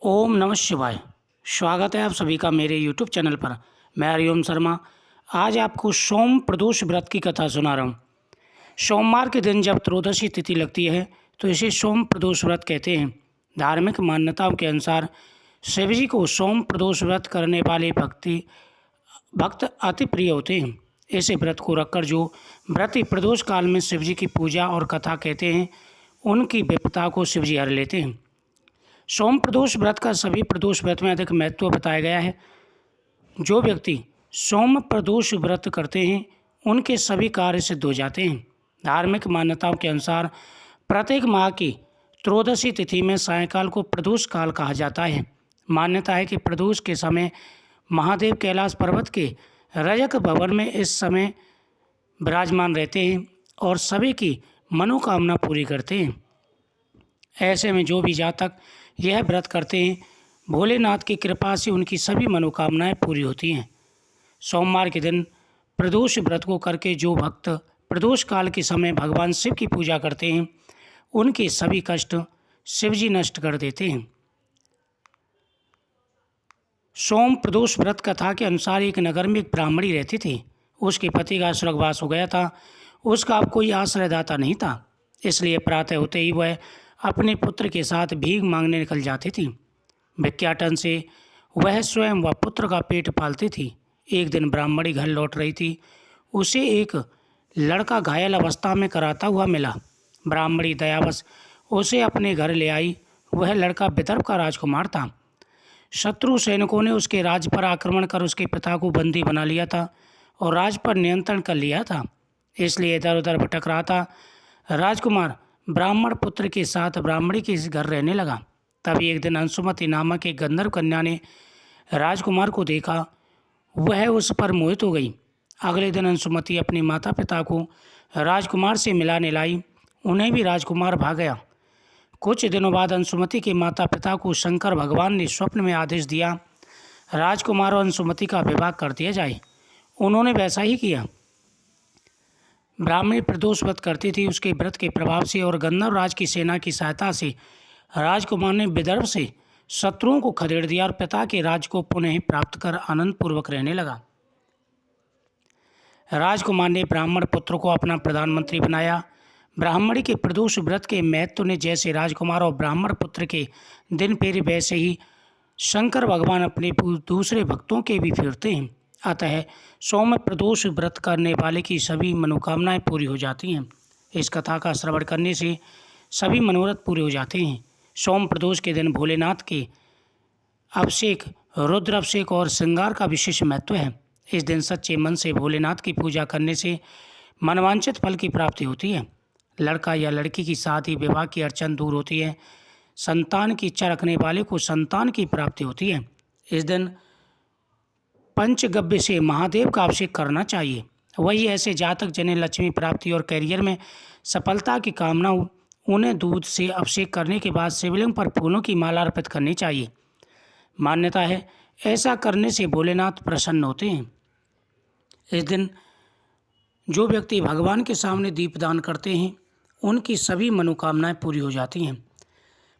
ओम नमः शिवाय। स्वागत है आप सभी का मेरे यूट्यूब चैनल पर। मैं हरिओम शर्मा आज आपको सोम प्रदोष व्रत की कथा सुना रहा हूँ। सोमवार के दिन जब त्रयोदशी तिथि लगती है तो इसे सोम प्रदोष व्रत कहते हैं। धार्मिक मान्यताओं के अनुसार शिव जी को सोम प्रदोष व्रत करने वाले भक्त अति प्रिय होते हैं। ऐसे व्रत को रखकर जो व्रती प्रदोष काल में शिव जी की पूजा और कथा कहते हैं उनकी विपदा को शिव जी हर लेते हैं। सोम प्रदोष व्रत का सभी प्रदोष व्रत में अधिक महत्व बताया गया है। जो व्यक्ति सोम प्रदोष व्रत करते हैं उनके सभी कार्य सिद्ध हो जाते हैं। धार्मिक मान्यताओं के अनुसार प्रत्येक माह की त्रयोदशी तिथि में सायंकाल को प्रदोष काल कहा जाता है। मान्यता है कि प्रदोष के समय महादेव कैलाश पर्वत के रजक भवन में इस समय विराजमान रहते हैं और सभी की मनोकामना पूरी करते हैं। ऐसे में जो भी जातक यह व्रत करते हैं भोलेनाथ की कृपा से उनकी सभी मनोकामनाएं पूरी होती हैं। सोमवार के दिन प्रदोष व्रत को करके जो भक्त प्रदोष काल के समय भगवान शिव की पूजा करते हैं उनके सभी कष्ट शिव जी नष्ट कर देते हैं। सोम प्रदोष व्रत कथा के अनुसार एक नगर में एक ब्राह्मणी रहती थी। उसके पति का स्वर्गवास हो गया था। उसका अब कोई आश्रयदाता नहीं था, इसलिए प्रातः होते ही वह अपने पुत्र के साथ भीख मांगने निकल जाती थी। भिक्षाटन से वह स्वयं व पुत्र का पेट पालती थी। एक दिन ब्राह्मणी घर लौट रही थी। उसे एक लड़का घायल अवस्था में कराता हुआ मिला। ब्राह्मणी दयावश उसे अपने घर ले आई। वह लड़का विदर्भ का राजकुमार था। शत्रु सैनिकों ने उसके राज्य पर आक्रमण कर उसके पिता को बंदी बना लिया था और राज्य पर नियंत्रण कर लिया था, इसलिए इधर उधर भटक रहा था। राजकुमार ब्राह्मण पुत्र के साथ ब्राह्मणी के घर रहने लगा। तभी एक दिन अंशुमति नामक एक गंधर्व कन्या ने राजकुमार को देखा। वह उस पर मोहित हो गई। अगले दिन अंशुमति अपने माता पिता को राजकुमार से मिलाने लाई। उन्हें भी राजकुमार भा गया। कुछ दिनों बाद अंशुमति के माता पिता को शंकर भगवान ने स्वप्न में आदेश दिया राजकुमार और अंशुमति का विवाह कर दिया जाए। उन्होंने वैसा ही किया। ब्राह्मणी प्रदोष व्रत करती थी। उसके व्रत के प्रभाव से और गंधर्व राज की सेना की सहायता से राजकुमार ने विदर्भ से शत्रुओं को खदेड़ दिया और पिता के राज को पुनः प्राप्त कर आनंद पूर्वक रहने लगा। राजकुमार ने ब्राह्मण पुत्र को अपना प्रधानमंत्री बनाया। ब्राह्मणी के प्रदोष व्रत के महत्व ने जैसे राजकुमार और ब्राह्मण पुत्र के दिन फेरे वैसे ही शंकर भगवान अपने दूसरे भक्तों के भी फेरते हैं। अतः सोम प्रदोष व्रत करने वाले की सभी मनोकामनाएं पूरी हो जाती हैं। इस कथा का श्रवण करने से सभी मनोरथ पूरे हो जाते हैं। सोम प्रदोष के दिन भोलेनाथ के अभिषेक, रुद्र अभिषेक और श्रृंगार का विशेष महत्व है। इस दिन सच्चे मन से भोलेनाथ की पूजा करने से मनवांछित फल की प्राप्ति होती है। लड़का या लड़की की शादी विवाह की अड़चन दूर होती है। संतान की इच्छा रखने वाले को संतान की प्राप्ति होती है। इस दिन पंचगव्य से महादेव का अभिषेक करना चाहिए। वही ऐसे जातक जिन्हें लक्ष्मी प्राप्ति और करियर में सफलता की कामना हो उन्हें दूध से अभिषेक करने के बाद शिवलिंग पर फूलों की माला अर्पित करनी चाहिए। मान्यता है ऐसा करने से भोलेनाथ प्रसन्न होते हैं। इस दिन जो व्यक्ति भगवान के सामने दीपदान करते हैं उनकी सभी मनोकामनाएं पूरी हो जाती हैं।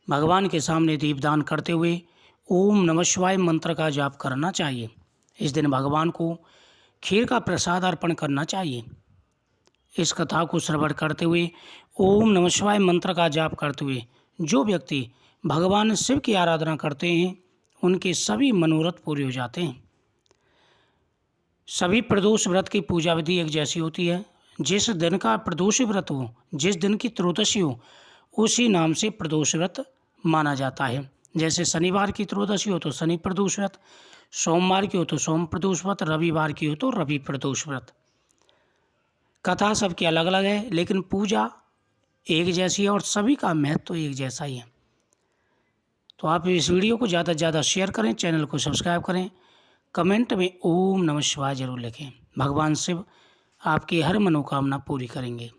भगवान के सामने दीपदान करते हुए ओम नमः शिवाय मंत्र का जाप करना चाहिए। इस दिन भगवान को खीर का प्रसाद अर्पण करना चाहिए। इस कथा को श्रवण करते हुए ओम नमः शिवाय मंत्र का जाप करते हुए जो व्यक्ति भगवान शिव की आराधना करते हैं उनके सभी मनोरथ पूरे हो जाते हैं। सभी प्रदोष व्रत की पूजा विधि एक जैसी होती है। जिस दिन का प्रदोष व्रत हो, जिस दिन की त्रयोदशी हो, उसी नाम से प्रदोष व्रत माना जाता है। जैसे शनिवार की त्रयोदशी हो तो शनि प्रदोष व्रत, सोमवार की हो तो सोम प्रदोष व्रत, रविवार की हो तो रवि प्रदोष व्रत। कथा सबकी अलग अलग है लेकिन पूजा एक जैसी है और सभी का महत्व एक जैसा ही है। तो आप इस वीडियो को ज़्यादा से ज़्यादा शेयर करें, चैनल को सब्सक्राइब करें, कमेंट में ओम नमः शिवाय जरूर लिखें। भगवान शिव आपकी हर मनोकामना पूरी करेंगे।